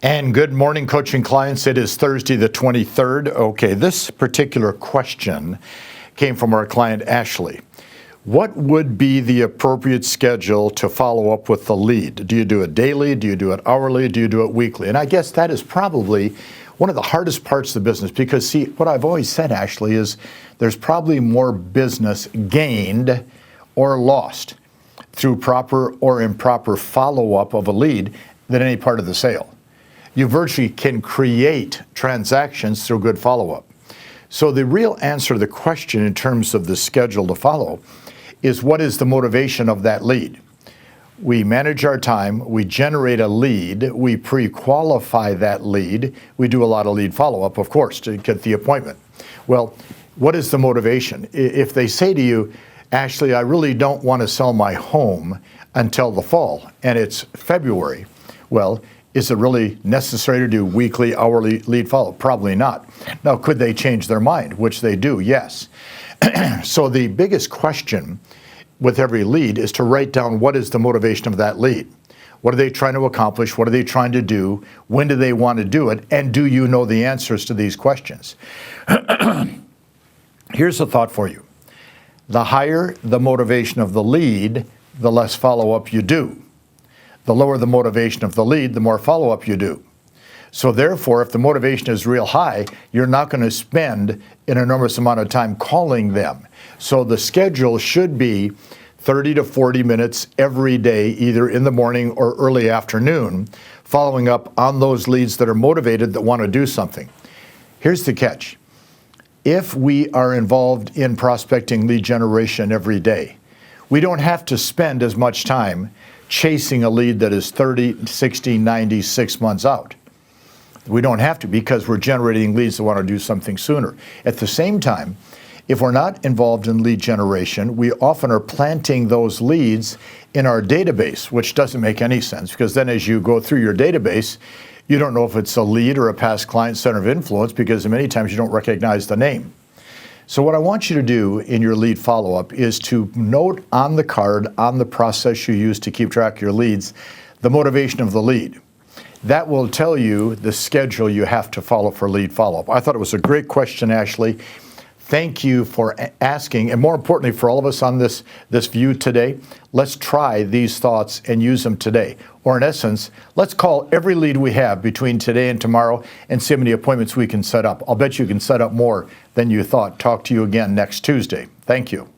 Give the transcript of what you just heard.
And good morning, coaching clients. It is Thursday the 23rd. Okay, this particular question came from our client, Ashley. What would be the appropriate schedule to follow up with the lead? Do you do it daily? Do you do it hourly? Do you do it weekly? And I guess that is probably one of the hardest parts of the business because, see, what I've always said, Ashley, is there's probably more business gained or lost through proper or improper follow-up of a lead than any part of the sale. You virtually can create transactions through good follow-up. So the real answer to the question in terms of the schedule to follow is what is the motivation of that lead? We manage our time, we generate a lead, we pre-qualify that lead, we do a lot of lead follow-up, of course, to get the appointment. Well, what is the motivation? If they say to you, Ashley, I really don't want to sell my home until the fall, and it's February, well, is it really necessary to do weekly, hourly lead follow? Probably not. Now, could they change their mind? Which they do, yes. So the biggest question with every lead is to write down what is the motivation of that lead. What are they trying to accomplish? What are they trying to do? When do they want to do it? And do you know the answers to these questions? Here's a thought for you. The higher the motivation of the lead, the less follow-up you do. The lower the motivation of the lead, the more follow-up you do. So therefore, if the motivation is real high, you're not going to spend an enormous amount of time calling them. So the schedule should be 30 to 40 minutes every day, either in the morning or early afternoon, following up on those leads that are motivated, that want to do something. Here's the catch. If we are involved in prospecting lead generation every day, we don't have to spend as much time chasing a lead that is 30, 60, 90, 6 months out. We don't have to because we're generating leads that want to do something sooner. At the same time, if we're not involved in lead generation, we often are planting those leads in our database, which doesn't make any sense because then as you go through your database, you don't know if it's a lead or a past client center of influence because many times you don't recognize the name. So what I want you to do in your lead follow-up is to note on the card, on the process you use to keep track of your leads, the motivation of the lead. That will tell you the schedule you have to follow for lead follow-up. I thought it was a great question, Ashley. Thank you for asking, and more importantly for all of us on this view today, let's try these thoughts and use them today. Or in essence, let's call every lead we have between today and tomorrow and see how many appointments we can set up. I'll bet you can set up more than you thought. Talk to you again next Tuesday. Thank you.